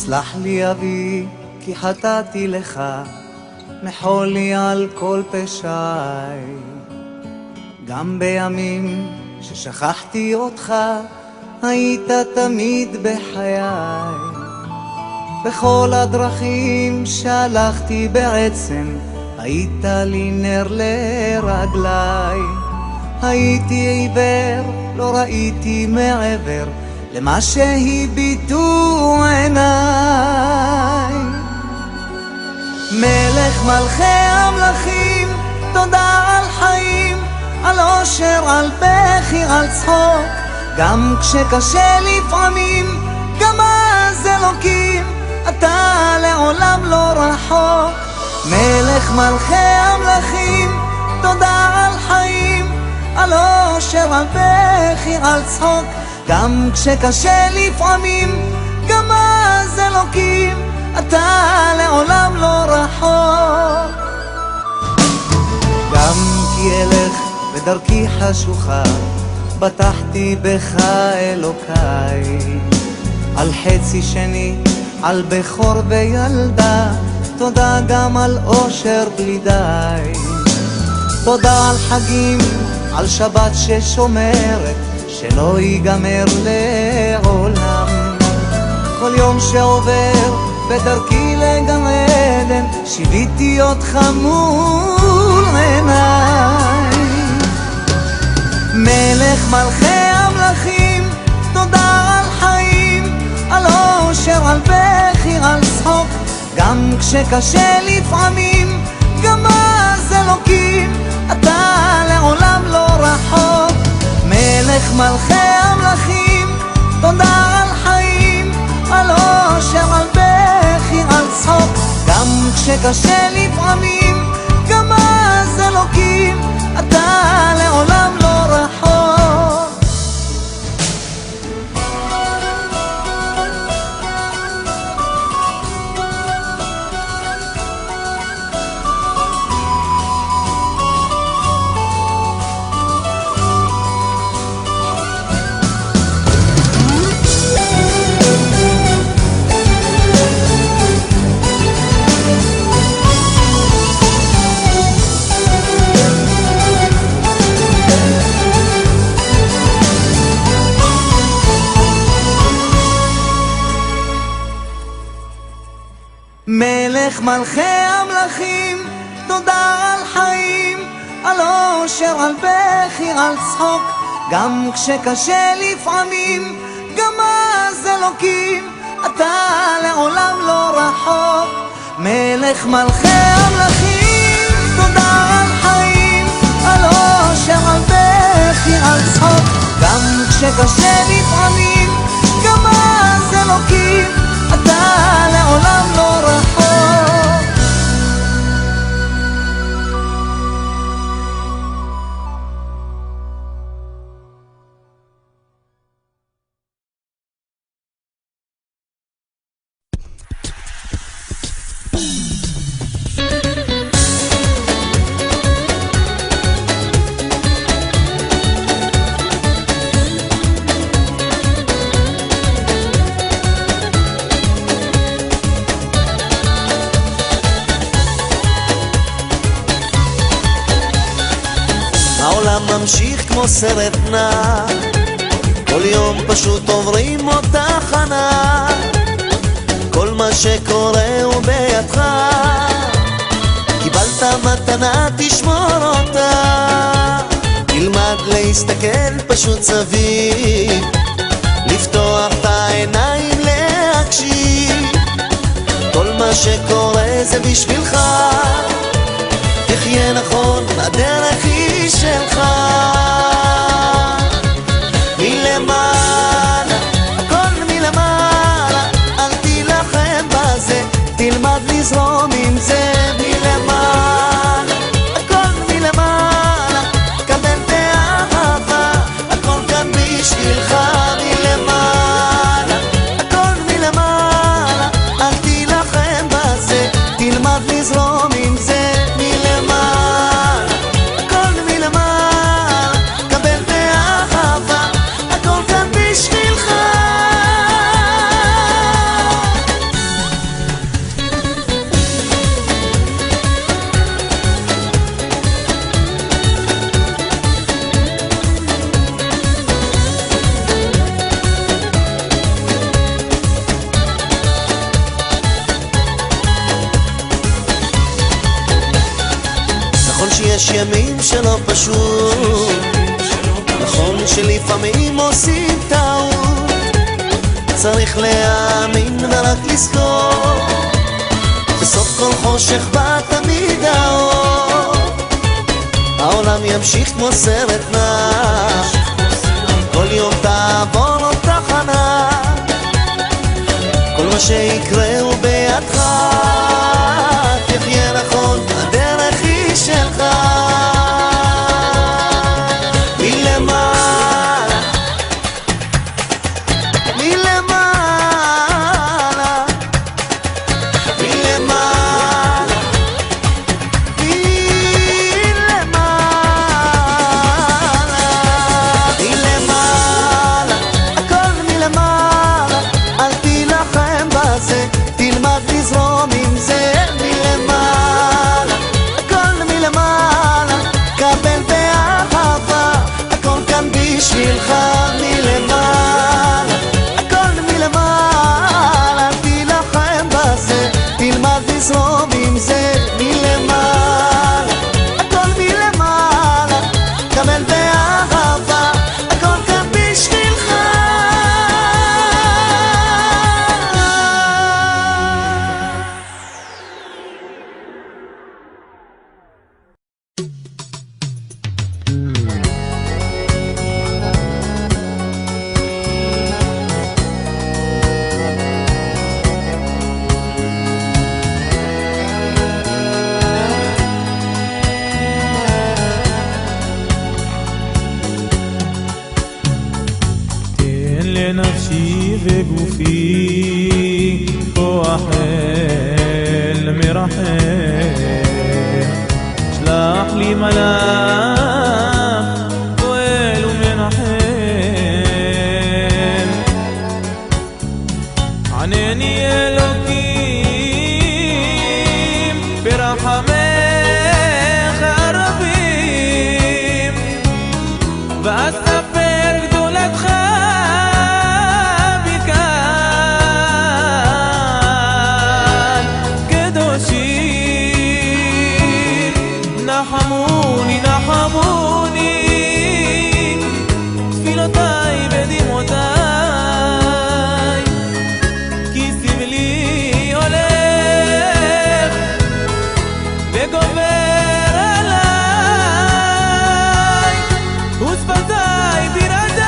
סלח לי אבי, כי חטאתי לך, מחול לי על כל פשעי. גם בימים ששכחתי אותך, היית תמיד בחיי. בכל הדרכים שהלכתי בעצם, היית לי נר לרגלי. הייתי עיוור, לא ראיתי מעבר למה שהביטו עיניי. מלך מלכי המלכים, תודה על חיים, על אושר, על בכי, על צחוק. גם כשקשה לפעמים, גם אז אלוקים, אתה לעולם לא רחוק. מלך מלכי המלכים, תודה על חיים, על אושר, על בכי, על צחוק. גם כשקשה לפעמים, גם אז אלוקים, אתה לעולם לא רחוק. גם כי אלך בדרכי חשוכה, בטחתי בך אלוקיי. על חצי שני, על בכור וילדה, תודה גם על אושר בלי די. תודה על חגים, על שבת ששומרת, שלא ייגמר לעולם. כל יום שעובר בדרכי לגן עדן, שיוויתי אותך מול עיניי. מלך מלכי המלכים, תודה על חיים, על אושר, על בכי, על צחוק. גם כשקשה לפעמים, גם אז אלוקים, אתה לעולם לא רחוק. מלך מלכי המלכים, תודה על חיים, על אושר, על בכי, על צחוק. גם כשקשה לפעמים, גם אז אלוקים, אתה לעולם לא רחוק. מלך מלכי המלכים, תודה על חיים, על אושר, על בכי, על צחוק. גם כשקשה לפעמים, גם אז אלוקים, אתה לעולם לא רחוק. מלך מלכי המלכים, תודה על חיים, על אושר, על בכי, על צחוק. גם כשקשה לפעמים, גם אז אלוקים, אתה לעולם לא רחוק. ממשיך כמו סרט נע, כל יום פשוט עוברים אותה חנה. כל מה שקורה הוא בידך, קיבלת מתנה תשמור אותה. תלמד להסתכל פשוט סביב, לפתוח את העיניים להקשיב. כל מה שקורה זה בשבילך, תחיה נכון, הדרך היא שלך. מלמעלה, הכל מלמעלה, אל תילחם בזה, תלמד לזרום עם זה. מלמעלה, הכל מלמעלה, קבל באהבה, הכל כאן בשבילך. מלמעלה, הכל מלמעלה, אל תילחם בזה, תלמד לזרום עם זה. מלמעלה, יודעים שלא פשוט, נכון שלפעמים עושים טעות, צריך להאמין ורק לזכור, בסוף כל חושך בא תמיד האור. העולם ימשיך כמו סרט נע, כל יום תעבור עוד תחנה, כל מה שיקרה הוא בידך, תחיה נכון, הדרך היא שלך. מלמעלה, מלמעלה, מלמעלה, מלמעלה, מלמעלה, הכל מלמעלה, אל תילחם בזה, תלמד לזרום עם זה. מלמעלה, הכל מלמעלה, קבל באהבה, הכל כאן בשבילך. מלמעלה, הכל מלמעלה, אל תילחם בזה, תלמד לזרום עם זה. מלמעלה, הכל מלמעלה, קבל באהבה, הכל כאן בשבילך. תן לנפשי וגופי כוח אל מרחם, שלח לי מלאך פועל ומנחם, ענני אלוקים ברחמך הרבים, ואספר גדולתך מכאן. קדושים נחמוני, נחמוני, תפילותיי ודמעותיי, כי סבלי הולך וגובר עליי, ושפתיי ברעדם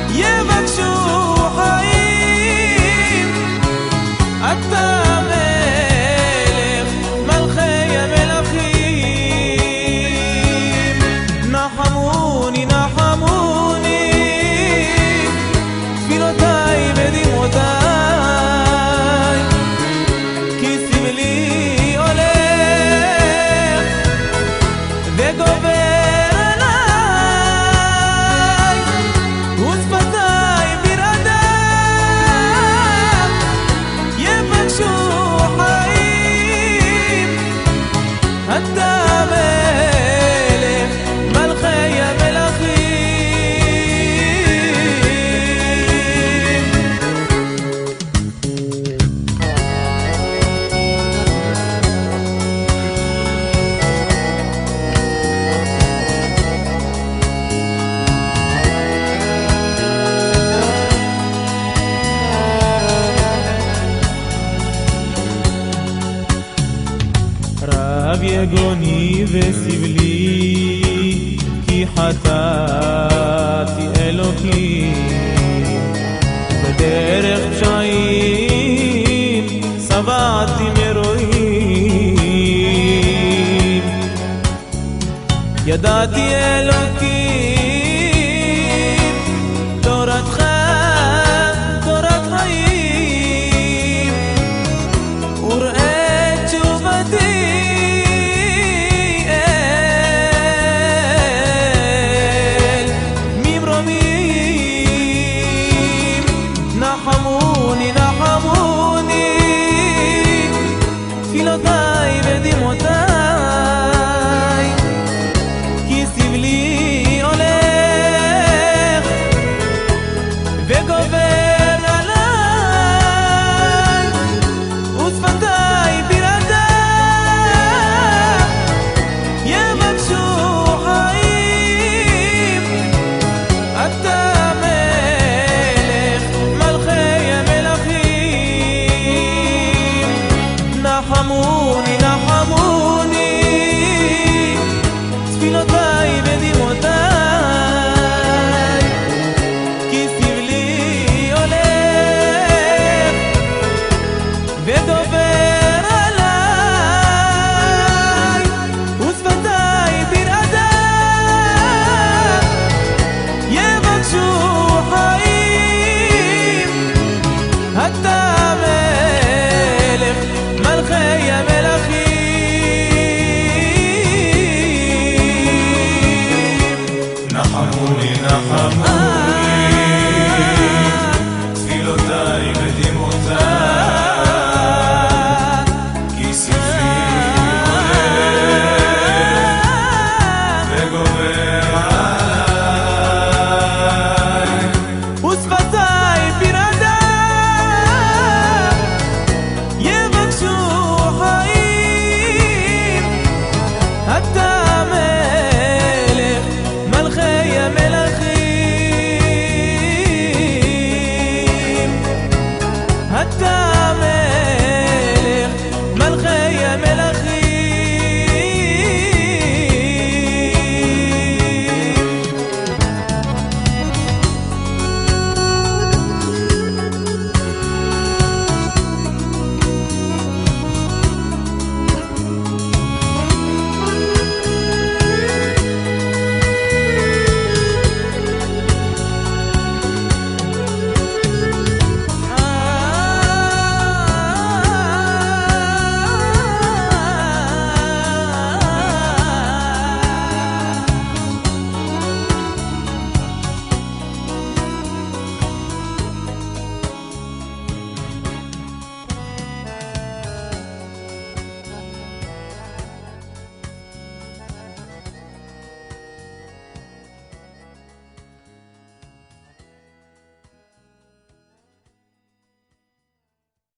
יבקשו חיים. אתה מלך מלכי המלכים, נחמוני, נחמוני, תפילותיי ודמעותיי, כי סבלי הולך וגובר עליי, ושפתיי ברעדם יבקשו חיים. אתה מלך מלכי המלכים. רב יגוני וסבלי, כי חטאתי אלוקים, בדרך פשעים שבעתי מרועים. ידעתי אלוהים